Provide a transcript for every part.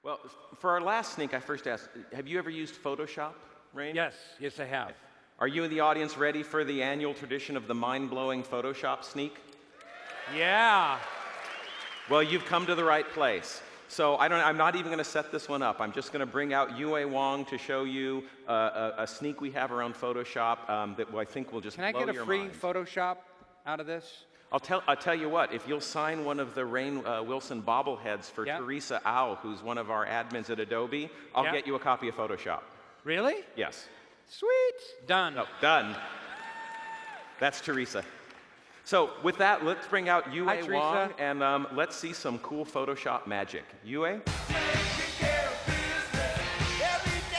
Well, for our last sneak, I first asked, have you ever used Photoshop, Rain? Yes, yes, I have. Are you in the audience ready for the annual tradition of the mind-blowing Photoshop sneak? Yeah. Well, you've come to the right place. So I'm not even going to set this one up. I'm just going to bring out Yue Wang to show you a sneak we have around Photoshop that I think will just blow your mind. Can I get a free Photoshop out of this? I'll tell you what, if you'll sign one of the Rainn Wilson bobbleheads for Teresa Au, who's one of our admins at Adobe, I'll get you a copy of Photoshop. Really? Yes. Sweet. Done. Oh, done. That's Teresa. So with that, let's bring out Yue Wang, and let's see some cool Photoshop magic. Yue?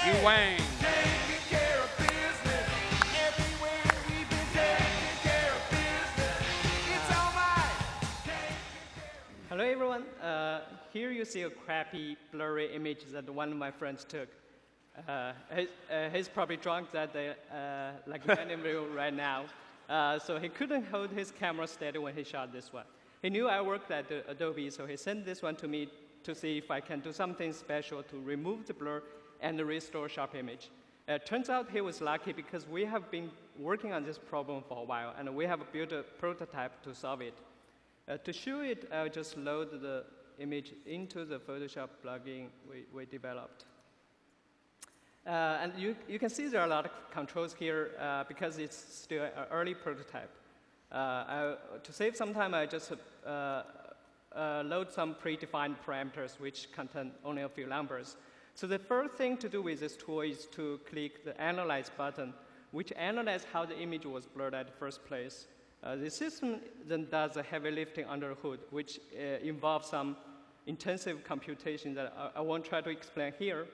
Yue Wang. Hello everyone. Here you see a crappy, blurry image that one of my friends took. He's probably drunk that day, like many of you right now. So he couldn't hold his camera steady when he shot this one. He knew I worked at Adobe, so he sent this one to me to see if I can do something special to remove the blur and restore sharp image. Turns out he was lucky because we have been working on this problem for a while, and we have built a prototype to solve it. To show it, I'll just load the image into the Photoshop plugin we developed. And you can see there are a lot of controls here because it's still an early prototype. To save some time, I just load some predefined parameters which contain only a few numbers. So the first thing to do with this tool is to click the Analyze button, which analyzes how the image was blurred at the first place. The system then does the heavy lifting under the hood, which involves some intensive computation that I won't try to explain here.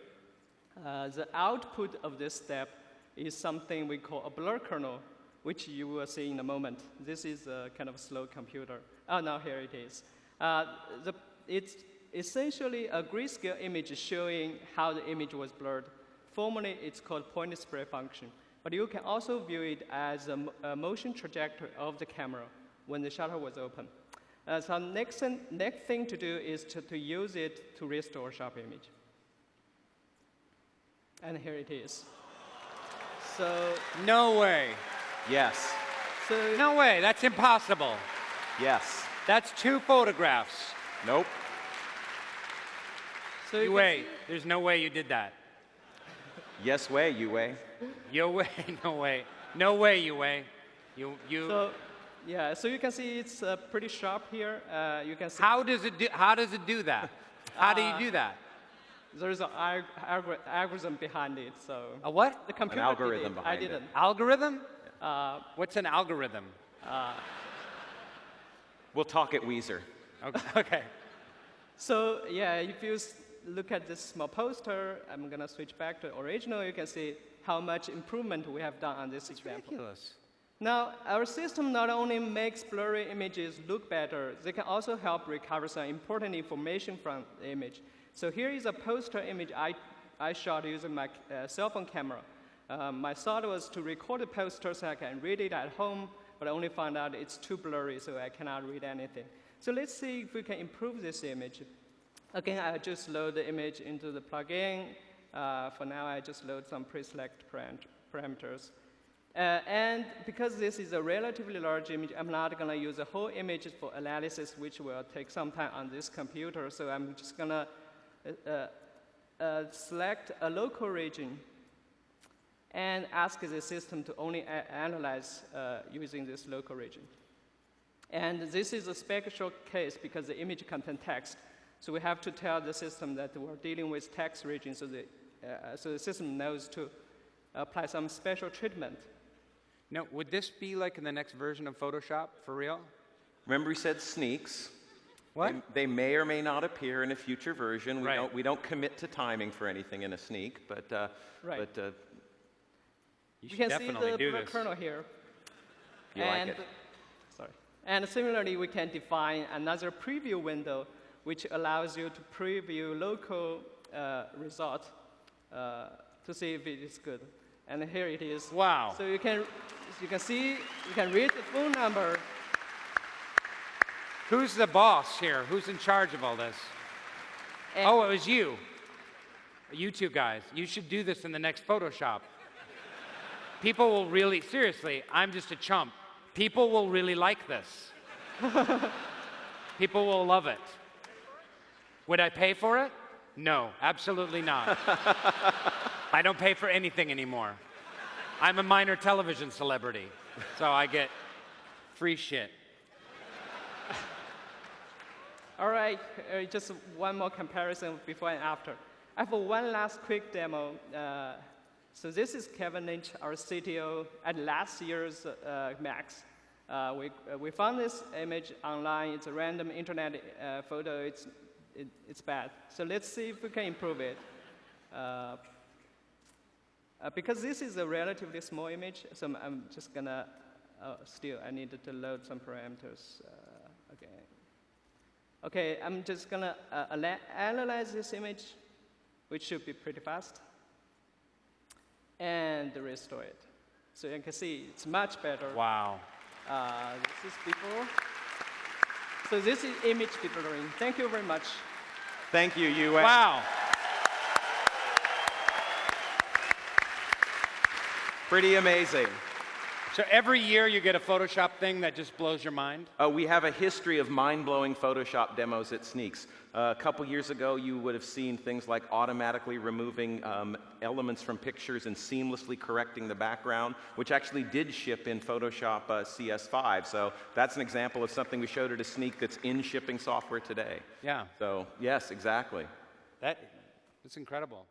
The output of this step is something we call a blur kernel, which you will see in a moment. This is a kind of slow computer. Oh, now here it is. It's essentially a grayscale image showing how the image was blurred. Formally, it's called point spray function. But you can also view it as a motion trajectory of the camera when the shutter was open. So next thing to do is to use it to restore sharp image. And here it is. So no way. Yes. So no way. That's impossible. Yes. That's 2 photographs. Nope. So Yue, there's no way you did that. Yes way, Yue. Yue, no way. No way, Yue. So, yeah, so you can see it's pretty sharp here. You can see. How does it do that? How do you do that? There's an algorithm behind it. So a what? The computer an algorithm did it. behind I didn't. it. Algorithm? What's an algorithm? We'll talk at Weezer. Okay. So yeah, if you look at this small poster, I'm going to switch back to original. You can see how much improvement we have done on this example. Ridiculous. Now, our system not only makes blurry images look better, they can also help recover some important information from the image. So here is a poster image I shot using my cell phone camera. My thought was to record the poster so I can read it at home, but I only found out it's too blurry, so I cannot read anything. So let's see if we can improve this image. Again, I just load the image into the plugin. For now, I just load some pre-select parameters. And because this is a relatively large image, I'm not going to use the whole image for analysis, which will take some time on this computer. So I'm just going to select a local region and ask the system to only analyze using this local region. And this is a special case because the image contains text. So we have to tell the system that we're dealing with text region so the system knows to apply some special treatment. Now, would this be like in the next version of Photoshop, for real? Remember, he said sneaks. What? They may or may not appear in a future version. Right. We don't commit to timing for anything in a sneak, but right. You should can definitely see the do blur this. kernel here. You like it. Sorry. And similarly, we can define another preview window, which allows you to preview local result to see if it is good. And here it is. Wow. So you can see, you can read the phone number. Who's the boss here? Who's in charge of all this? And Oh, it was you. You two guys, you should do this in the next Photoshop. People will really, seriously, I'm just a chump. People will really like this. People will love it. Would I pay for it? No, absolutely not. I don't pay for anything anymore. I'm a minor television celebrity, so I get free shit. All right, just one more comparison before and after. I have one last quick demo. So this is Kevin Lynch, our CTO, at last year's Max. We found this image online. It's a random internet photo. It's bad. So let's see if we can improve it. Because this is a relatively small image, so I'm just gonna, I needed to load some parameters. Okay, I'm just gonna analyze this image, which should be pretty fast, and restore it. So you can see it's much better. Wow. This is before. So this is image deblurring. Thank you very much. Thank you, Yue. Wow. Pretty amazing. So every year you get a Photoshop thing that just blows your mind? We have a history of mind-blowing Photoshop demos at Sneaks. A couple years ago, you would have seen things like automatically removing elements from pictures and seamlessly correcting the background, which actually did ship in Photoshop CS5. So that's an example of something we showed at a Sneak that's in shipping software today. Yeah. So yes, exactly. That's incredible.